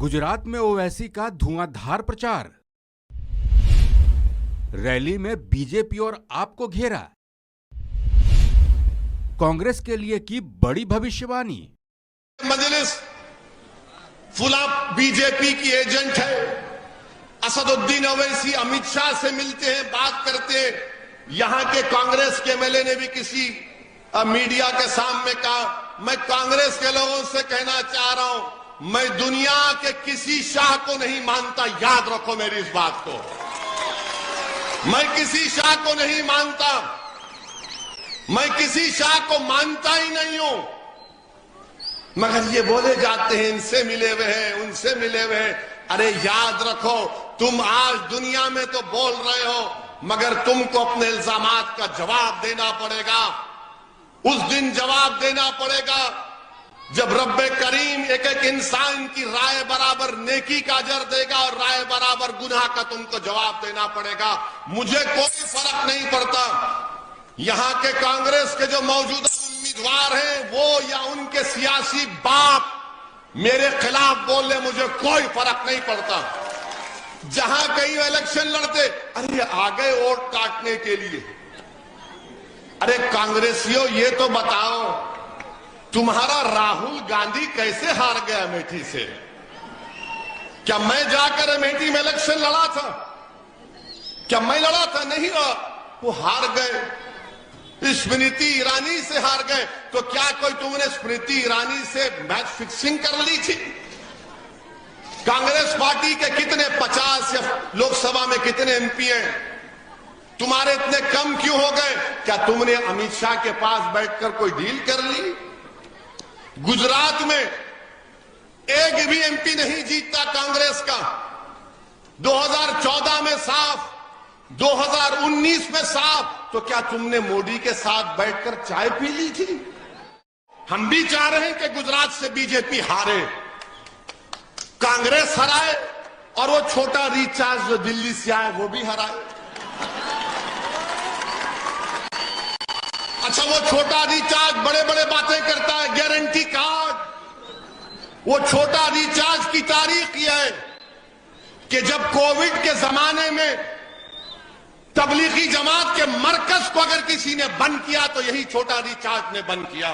गुजरात में ओवैसी का धुआंधार प्रचार, रैली में बीजेपी और आप को घेरा, कांग्रेस के लिए की बड़ी भविष्यवाणी। मजलिस फुला बीजेपी की एजेंट है। असदुद्दीन ओवैसी अमित शाह से मिलते हैं, बात करते हैं। यहां के कांग्रेस के एमएलए ने भी किसी मीडिया के सामने कहा, मैं कांग्रेस के लोगों से कहना चाह रहा हूं, मैं दुनिया के किसी शाह को नहीं मानता। याद रखो मेरी इस बात को, मैं किसी शाह को नहीं मानता, मैं किसी शाह को मानता ही नहीं हूं। मगर ये बोले जाते हैं इनसे मिले हुए हैं, उनसे मिले हुए हैं। अरे याद रखो, तुम आज दुनिया में तो बोल रहे हो, मगर तुमको अपने इल्जामात का जवाब देना पड़ेगा। उस दिन जवाब देना पड़ेगा जब रब्बे करीम एक एक इंसान की राय बराबर नेकी का अजर देगा और राय बराबर गुनाह का तुमको जवाब देना पड़ेगा। मुझे कोई फर्क नहीं पड़ता यहां के कांग्रेस के जो मौजूदा उम्मीदवार हैं वो या उनके सियासी बाप मेरे खिलाफ बोले, मुझे कोई फर्क नहीं पड़ता। जहां कहीं इलेक्शन लड़ते, अरे आ गए वोट काटने के लिए। अरे कांग्रेसियों, ये तो बताओ तुम्हारा राहुल गांधी कैसे हार गया अमेठी से? क्या मैं जाकर अमेठी में इलेक्शन लड़ा था? क्या मैं लड़ा था? नहीं लड़ा, वो हार गए। स्मृति ईरानी से हार गए। तो क्या कोई तुमने स्मृति ईरानी से मैच फिक्सिंग कर ली थी? कांग्रेस पार्टी के कितने 50 या लोकसभा में कितने एमपी हैं? तुम्हारे इतने कम क्यों हो गए? क्या तुमने अमित शाह के पास बैठकर कोई डील कर ली? गुजरात में एक भी एमपी नहीं जीतता कांग्रेस का। 2014 में साफ, 2019 में साफ। तो क्या तुमने मोदी के साथ बैठकर चाय पी ली थी? हम भी चाह रहे हैं कि गुजरात से बीजेपी हारे, कांग्रेस हराए और वो छोटा रिचार्ज जो दिल्ली से आए वो भी हराए। अच्छा, वो छोटा रिचार्ज बड़े बड़े बातें करता है, गारंटी कार्ड। वो छोटा रिचार्ज की तारीख यह है कि जब कोविड के जमाने में तबलीगी जमात के मरकज को अगर किसी ने बंद किया तो यही छोटा रिचार्ज ने बंद किया।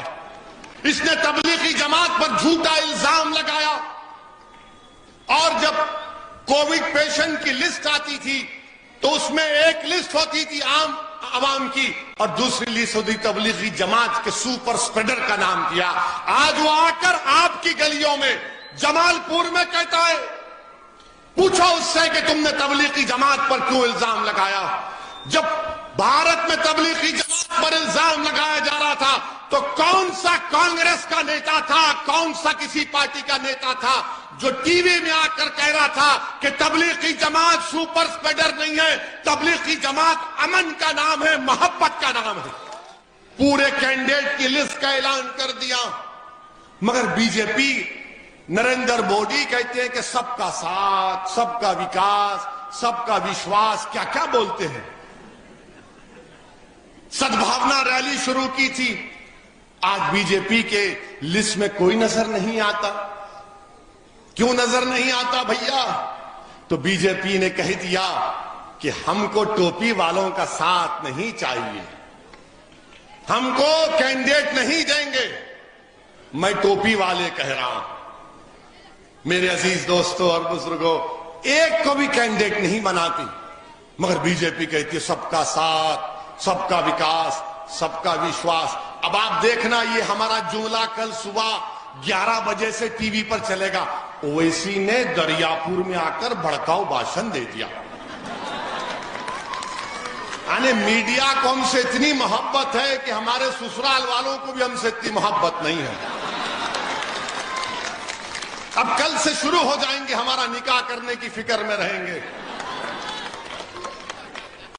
इसने तबलीगी जमात पर झूठा इल्जाम लगाया। और जब कोविड पेशेंट की लिस्ट आती थी तो उसमें एक लिस्ट होती थी आम आवाम की और दूसरी लिस्ट होती तबलीगी जमात के सुपर स्प्रेडर का नाम किया। आज वो आकर आपकी गलियों में जमालपुर में कहता है, पूछो उससे कि तुमने तबलीगी जमात पर क्यों इल्जाम लगाया। जब भारत में तबलीगी जमात पर इल्जाम लगाया जा रहा था तो कौन सा कांग्रेस का नेता था, कौन सा किसी पार्टी का नेता था जो टीवी में आकर कह रहा था कि तबलीगी जमात सुपर स्प्रेडर नहीं है, तबलीगी जमात अमन का नाम है, मोहब्बत का नाम है। पूरे कैंडिडेट की लिस्ट का ऐलान कर दिया। मगर बीजेपी, नरेंद्र मोदी कहते हैं कि सबका साथ, सबका विकास, सबका विश्वास, क्या क्या बोलते हैं। सद्भावना रैली शुरू की थी, आज बीजेपी के लिस्ट में कोई नजर नहीं आता। क्यों नजर नहीं आता भैया? तो बीजेपी ने कह दिया कि हमको टोपी वालों का साथ नहीं चाहिए, हमको कैंडिडेट नहीं देंगे। मैं टोपी वाले कह रहा हूं, मेरे अजीज दोस्तों और बुजुर्गों, एक को भी कैंडिडेट नहीं बनाती। मगर बीजेपी कहती है सबका साथ, सबका विकास, सबका विश्वास। अब आप देखना, ये हमारा जुमला कल सुबह 11 बजे से टीवी पर चलेगा। ओवैसी ने दरियापुर में आकर भड़काऊ भाषण दे दिया। यानी मीडिया को हमसे इतनी मोहब्बत है कि हमारे ससुराल वालों को भी हमसे इतनी मोहब्बत नहीं है। अब कल से शुरू हो जाएंगे, हमारा निकाह करने की फिक्र में रहेंगे।